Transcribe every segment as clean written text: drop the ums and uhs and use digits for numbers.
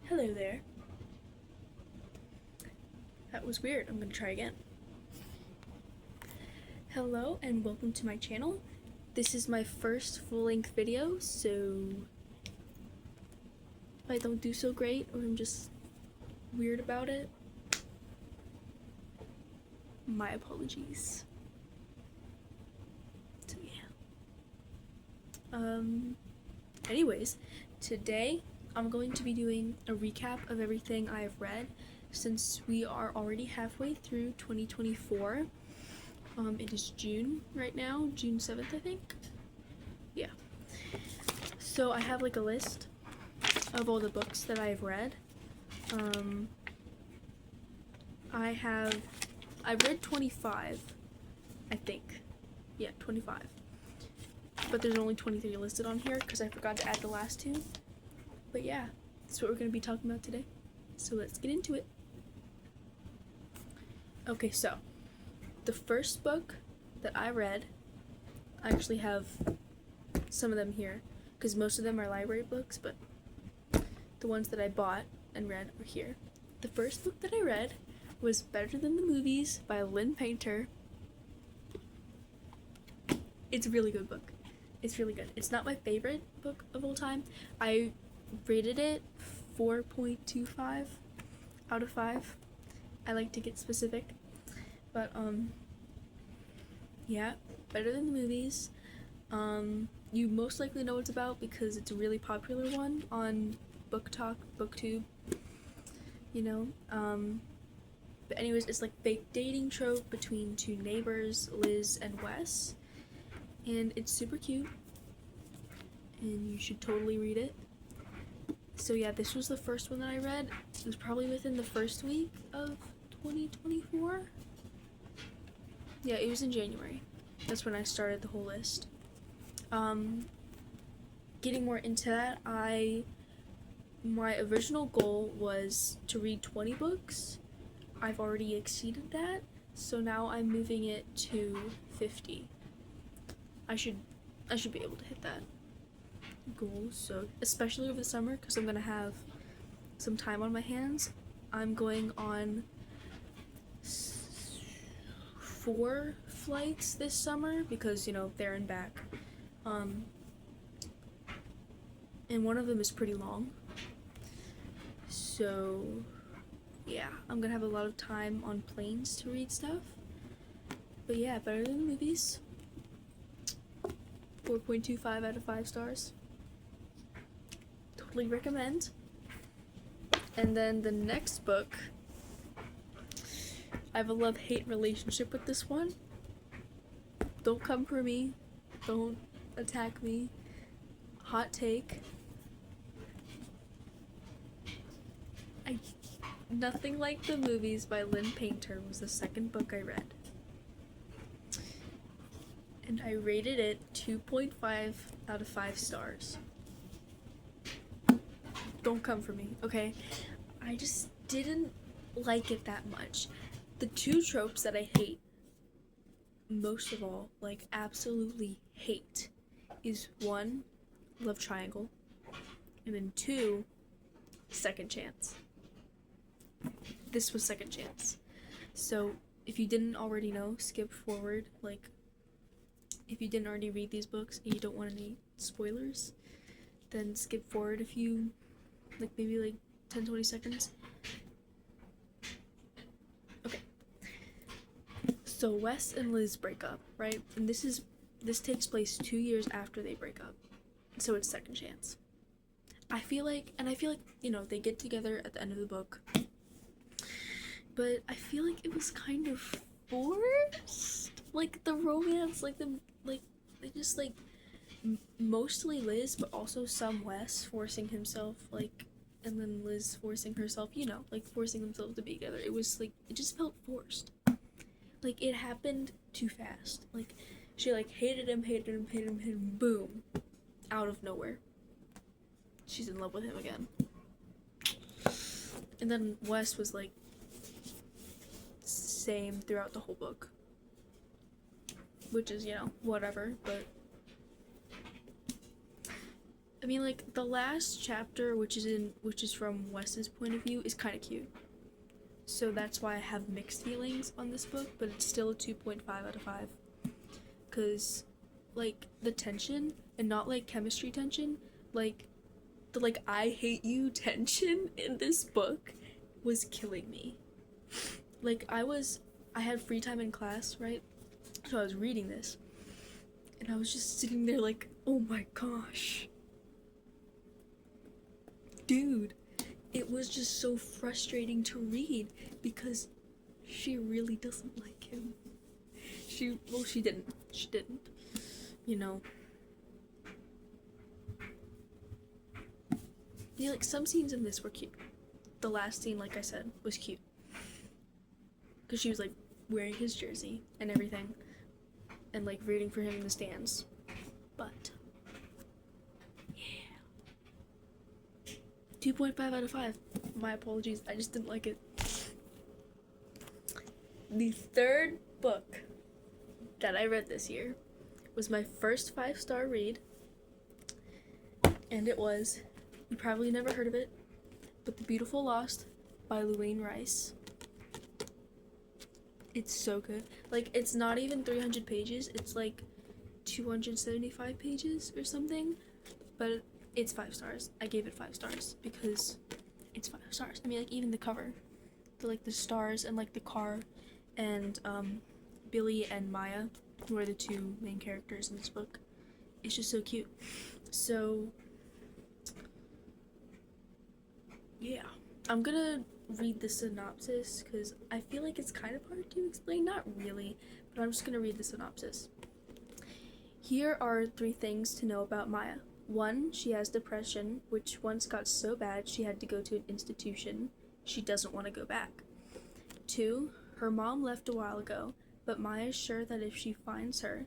Hello there. That was weird. I'm gonna try again. Hello and welcome to my channel. This is my first full-length video, so if I don't do so great or I'm just weird about it, my apologies. So yeah. Anyways, today I'm going to be doing a recap of everything I've read since we are already halfway through 2024. It is June right now, June 7th, I think. Yeah. So I have like a list of all the books that I've read. I've read 25, I think. Yeah, 25. But there's only 23 listed on here because I forgot to add the last two. But yeah, that's what we're going to be talking about today. So let's get into it. Okay, so the first book that I read, I actually have some of them here because most of them are library books, but the ones that I bought and read are here. The first book that I read was Better Than the Movies by Lynn Painter. It's a really good book. It's really good. It's not my favorite book of all time. I rated it 4.25 out of 5. I like to get specific. But, yeah, Better Than the Movies. You most likely know what it's about because it's a really popular one on Book Talk, BookTube, you know. But anyways, it's like fake dating trope between two neighbors, Liz and Wes. And it's super cute. And you should totally read it. So yeah, this was the first one that I read. It was probably within the first week of 2024. Yeah, it was in January. That's when I started the whole list. Getting more into that, my original goal was to read 20 books. I've already exceeded that, so now I'm moving it to 50. I should be able to hit that goal, so especially over the summer because I'm gonna have some time on my hands. I'm going on 4 flights this summer because, you know, there and back. And one of them is pretty long. So, yeah, I'm gonna have a lot of time on planes to read stuff. But yeah, Better Than the Movies. 4.25 out of 5 stars. Totally recommend. And then the next book, I have a love-hate relationship with this one. Don't come for me. Don't attack me. Hot take. Nothing Like the Movies by Lynn Painter was the second book I read. And I rated it 2.5 out of 5 stars. Don't come for me, okay? I just didn't like it that much. The two tropes that I hate most of all, like absolutely hate, is 1, love triangle, and then 2, second chance. This was second chance. So if you didn't already know, skip forward. Like, if you didn't already read these books and you don't want any spoilers, then skip forward a few, like maybe like 10-20 seconds. Okay. So Wes and Liz break up, right? And this takes place 2 years after they break up. So it's second chance. I feel like, you know, they get together at the end of the book. But I feel like it was kind of forced. Like the romance, they just like mostly Liz, but also some Wes forcing himself, like, and then Liz forcing herself, you know, like forcing themselves to be together. It was like, it just felt forced. Like it happened too fast. Like she like hated him, boom, out of nowhere. She's in love with him again. And then Wes was like same throughout the whole book. Which is, you know, whatever, but I mean, like, the last chapter, which is from Wes's point of view, is kind of cute. So that's why I have mixed feelings on this book, but it's still a 2.5 out of 5. Because, like, the tension, and not, like, chemistry tension, like, the, like, I hate you tension in this book was killing me. Like, I had free time in class, right? So I was reading this, and I was just sitting there like, oh my gosh. Dude, it was just so frustrating to read because she really doesn't like him. She didn't. She didn't. You know. Yeah, like some scenes in this were cute. The last scene, like I said, was cute. Because she was like wearing his jersey and everything. And like rooting for him in the stands. But 2.5 out of 5. My apologies, I just didn't like it. The third book that I read this year was my first 5-star read. And it was, you probably never heard of it, but The Beautiful Lost by Luane Rice. It's so good. Like, it's not even 300 pages, it's like 275 pages or something, but it's 5 stars. I gave it 5 stars because it's 5 stars. I mean, like, even the cover, the stars and like the car, and Billy and Maya, who are the two main characters in this book. It's just so cute. So yeah, I'm gonna read the synopsis because I feel like it's kind of hard to explain. Not really, but I'm just gonna read the synopsis. Here are 3 things to know about Maya. 1, she has depression, which once got so bad she had to go to an institution. She doesn't want to go back. 2, her mom left a while ago, but Maya's sure that if she finds her,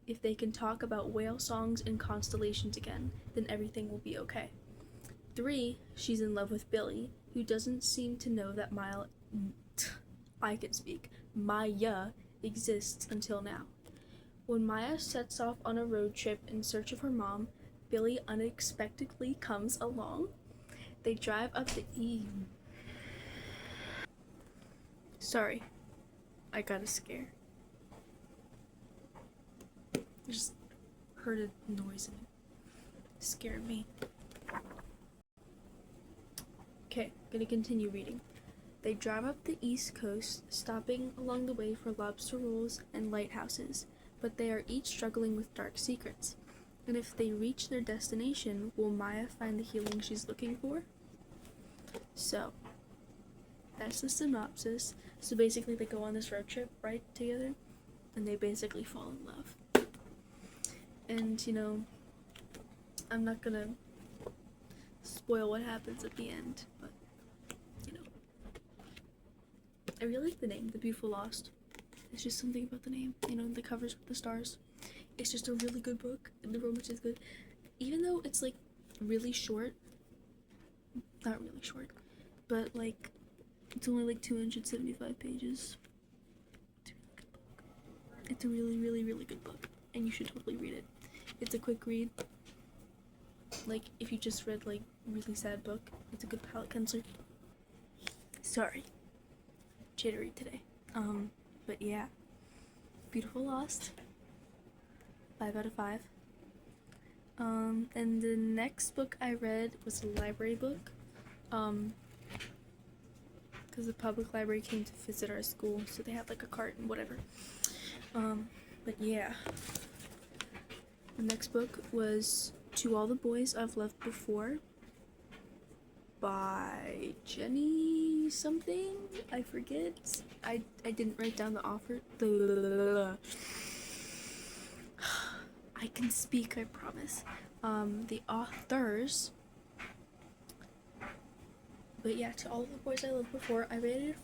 if they can talk about whale songs and constellations again, then everything will be okay. 3, she's in love with Billy, who doesn't seem to know that Maya exists until now. When Maya sets off on a road trip in search of her mom, Billy unexpectedly comes along. They drive up the Sorry, I got a scare. I just heard a noise and it scared me. Okay, gonna continue reading. They drive up the East Coast, stopping along the way for lobster rolls and lighthouses, but they are each struggling with dark secrets. And if they reach their destination, will Maya find the healing she's looking for? So, that's the synopsis. So basically they go on this road trip, right, together, and they basically fall in love. And, you know, I'm not gonna spoil what happens at the end, but, you know. I really like the name, The Beautiful Lost. It's just something about the name, you know, the covers with the stars. It's just a really good book, and the romance is good. Even though it's, like, really short, not really short, but, like, it's only, like, 275 pages. It's a really, really, really good book, and you should totally read it. It's a quick read. Like, if you just read, like, really sad book, it's a good palate cleanser. Sorry. Jittery today. But yeah. Beautiful Lost. 5 out of 5. And the next book I read was a library book. Because the public library came to visit our school, so they had, like, a cart and whatever. But yeah. The next book was To All the Boys I've Loved Before by Jenny something. I forget. I didn't write down the author. I can speak, I promise. The authors. But yeah, To All the Boys I Loved Before, I rated it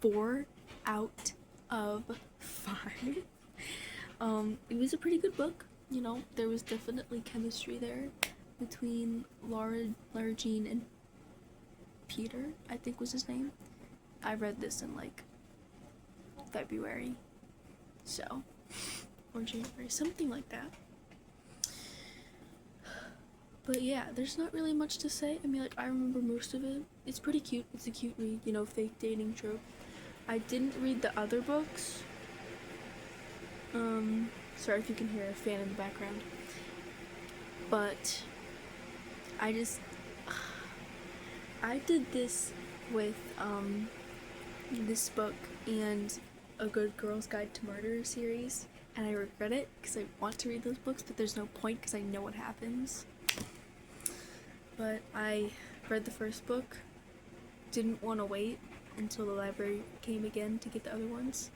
4 out of 5. It was a pretty good book. You know, there was definitely chemistry there between Laura Jean and Peter, I think was his name. I read this in like February, so, or January, something like that. But yeah, there's not really much to say. I mean, like, I remember most of it. It's pretty cute. It's a cute read, you know, fake dating trope. I didn't read the other books. Sorry if you can hear a fan in the background. But I just I did this with this book and A Good Girl's Guide to Murder series, and I regret it because I want to read those books, but there's no point because I know what happens. But I read the first book, didn't want to wait until the library came again to get the other ones,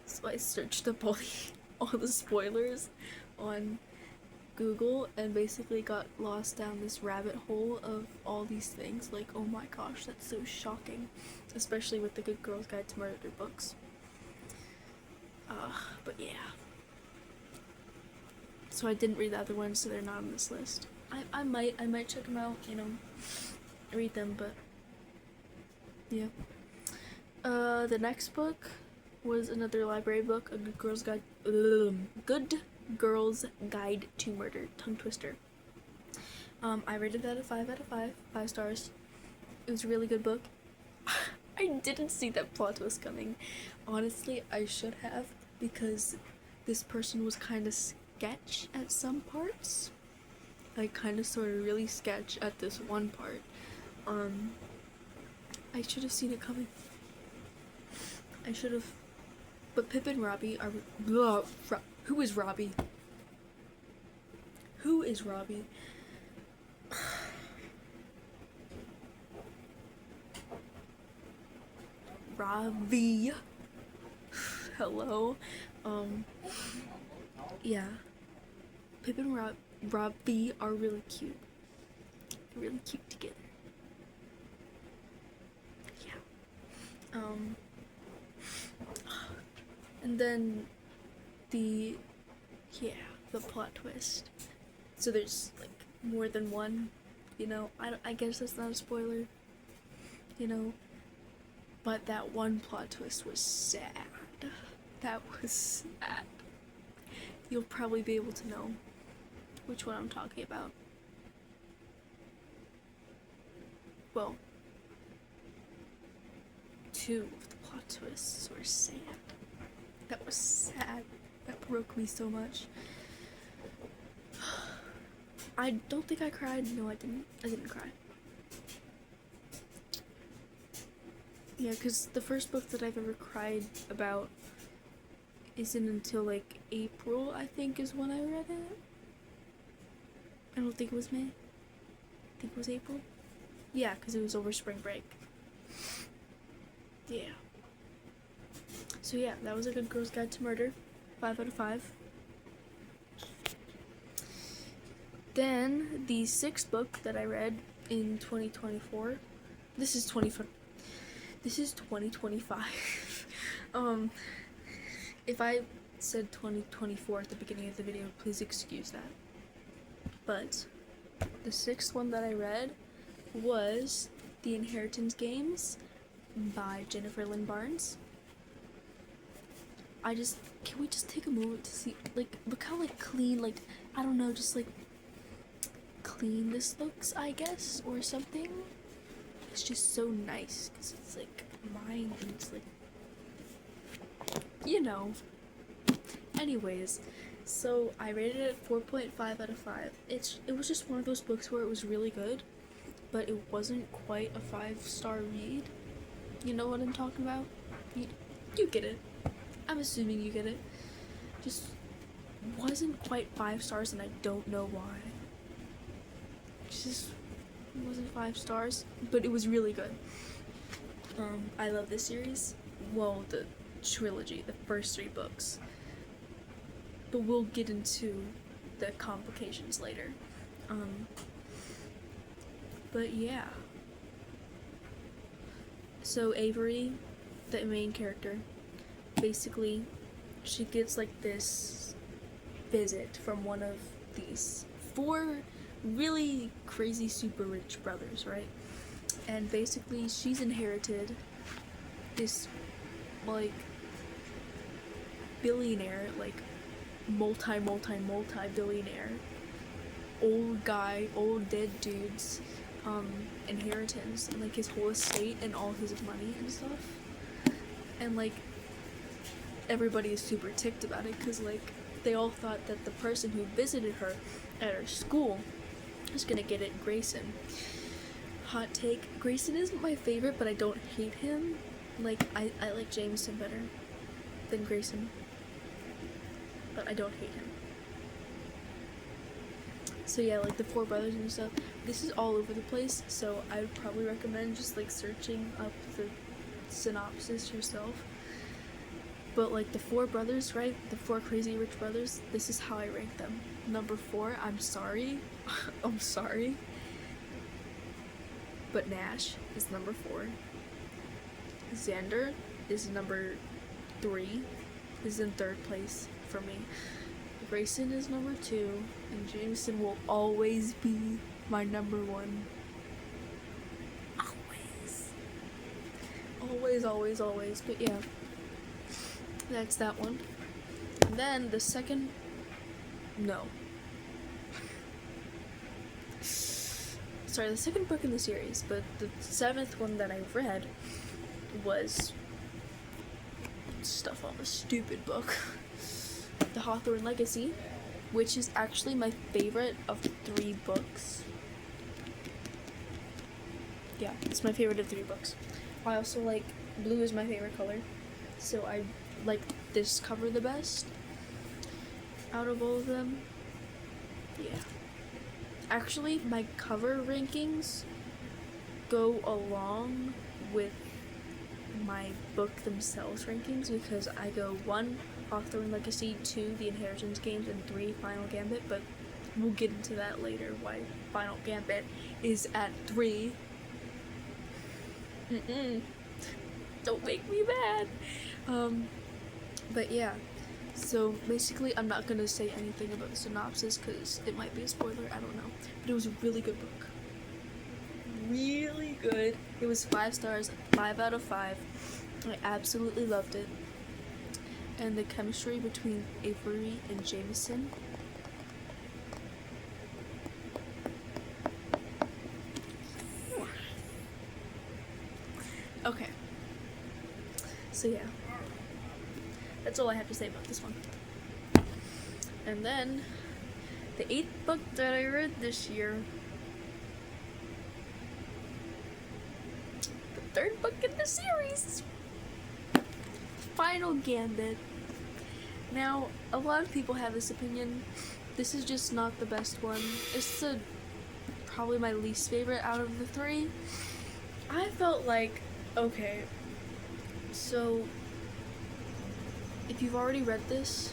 so I searched up all the spoilers on Google and basically got lost down this rabbit hole of all these things. Like, oh my gosh, that's so shocking, especially with the Good Girl's Guide to Murder books. But yeah. So I didn't read the other ones, so they're not on this list. I might check them out, you know, read them, but yeah. The next book was another library book, A Good Girl's Guide to Murder, tongue twister. I rated that a 5 out of 5 stars. It was a really good book. I didn't see that plot twist coming. Honestly, I should have, because this person was kind of sketch at some parts. Like, kind of sort of really sketch at this one part. I should have seen it coming. I should have. But Pip and Robbie are. Who is Robbie? Who is Robbie? Robbie. Hello. Yeah. Pip and Robbie are really cute. Really cute together. Yeah. And then the plot twist. So there's like more than one, you know. I guess that's not a spoiler, you know. But that one plot twist was sad. That was sad. You'll probably be able to know which one I'm talking about. Well, two of the plot twists were sad. That was sad. That broke me so much. I don't think I cried. No, I didn't. I didn't cry. Yeah, because the first book that I've ever cried about isn't until like April, I think, is when I read it. I don't think it was May. I think it was April. Yeah, because it was over spring break. Yeah. So yeah, that was A Good Girl's Guide to Murder. 5 out of 5. Then, the sixth book that I read in 2024. This is 2025. If I said 2024 at the beginning of the video, please excuse that. But the sixth one that I read was The Inheritance Games by Jennifer Lynn Barnes. Can we just take a moment to see, like, look how, like, clean, like, I don't know, just, like, clean this looks, I guess, or something. It's just so nice, because it's, like, mine, and it's, like, you know. Anyways, so I rated it 4.5 out of 5. It was just one of those books where it was really good, but it wasn't quite a 5-star read. You know what I'm talking about? You get it. I'm assuming you get it. Just wasn't quite 5 stars, and I don't know why. It just wasn't 5 stars, but it was really good. I love this series. Well, the trilogy, the first 3 books. But we'll get into the complications later. But yeah. So Avery, the main character, basically, she gets like this visit from one of these 4 really crazy super rich brothers, right? And basically she's inherited this like billionaire, like multi-billionaire old guy, old dead dude's inheritance and like his whole estate and all his money and stuff. And like everybody is super ticked about it because like they all thought that the person who visited her at her school was gonna get it, Grayson. Hot take, Grayson isn't my favorite, but I don't hate him. Like I like Jameson better than Grayson, but I don't hate him. So yeah, like the four brothers and stuff, this is all over the place, so I would probably recommend just like searching up the synopsis yourself. But like the four brothers, right, the four crazy rich brothers, this is how I rank them. Number 4, I'm sorry I'm sorry, but Nash is number 4. Xander is number 3, is in 3rd place for me. Grayson is number 2, and Jameson will always be my number 1. Always. But yeah, that's that one. And then the second, no. Sorry, the second book in the series, but the 7th one that I read was stuff on the stupid book. The Hawthorne Legacy, which is actually my favorite of the 3 books. Yeah, it's my favorite of 3 books. I also like, blue is my favorite color, so I like this cover the best out of all of them. Yeah. Actually, my cover rankings go along with my book themselves rankings because I go 1, Hawthorne Legacy, 2, The Inheritance Games, and 3, Final Gambit, but we'll get into that later, why Final Gambit is at 3. Don't make me mad. But yeah, so basically I'm not gonna say anything about the synopsis because it might be a spoiler, I don't know, but it was a really good book. Really good. It was 5 stars, 5 out of 5. I absolutely loved it. And the chemistry between Avery and Jameson, okay, so yeah, that's all I have to say about this one. And then the 8th book that I read this year, the 3rd book in the series, Final Gambit. Now, a lot of people have this opinion. This is just not the best one. It's probably my least favorite out of the 3. I felt like, okay, so if you've already read this,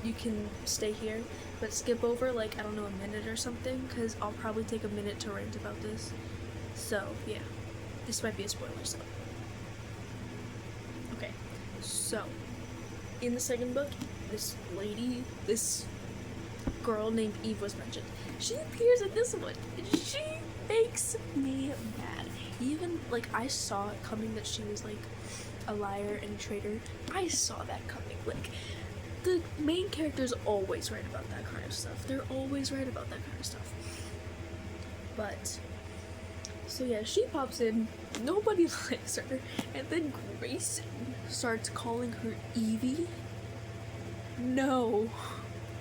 you can stay here, but skip over like, I don't know, a minute or something, because I'll probably take a minute to rant about this. So yeah, this might be a spoiler, so. Okay, so in the second book, this girl named Eve was mentioned. She appears in this one, and she makes me mad. Even, like, I saw it coming that she was, like, a liar and a traitor. I saw that coming. Like, the main character's always right about that kind of stuff. They're always right about that kind of stuff. But, so yeah, she pops in, nobody likes her, and then Grayson starts calling her Evie. No.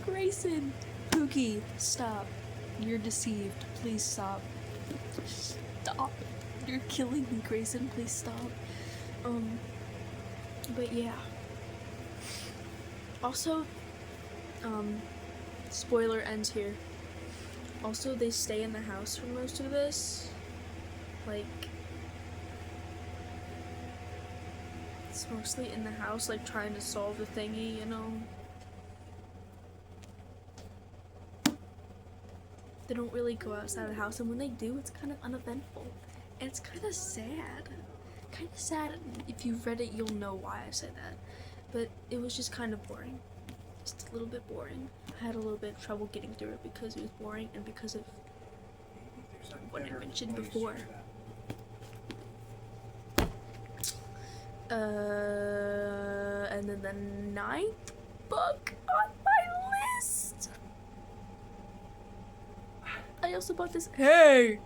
Grayson. Pookie, stop. You're deceived. Please stop. Stop. You're killing me, Grayson. Please stop. But yeah. Also, spoiler ends here. Also, they stay in the house for most of this. Like, it's mostly in the house, like, trying to solve the thingy, you know? They don't really go outside of the house, and when they do, it's kind of uneventful. And it's kind of sad. Kind of sad. If you've read it, you'll know why I say that. But it was just kind of boring. Just a little bit boring. I had a little bit of trouble getting through it because it was boring and because of what I mentioned before. And then the 9th book on my list. I also bought this. Hey!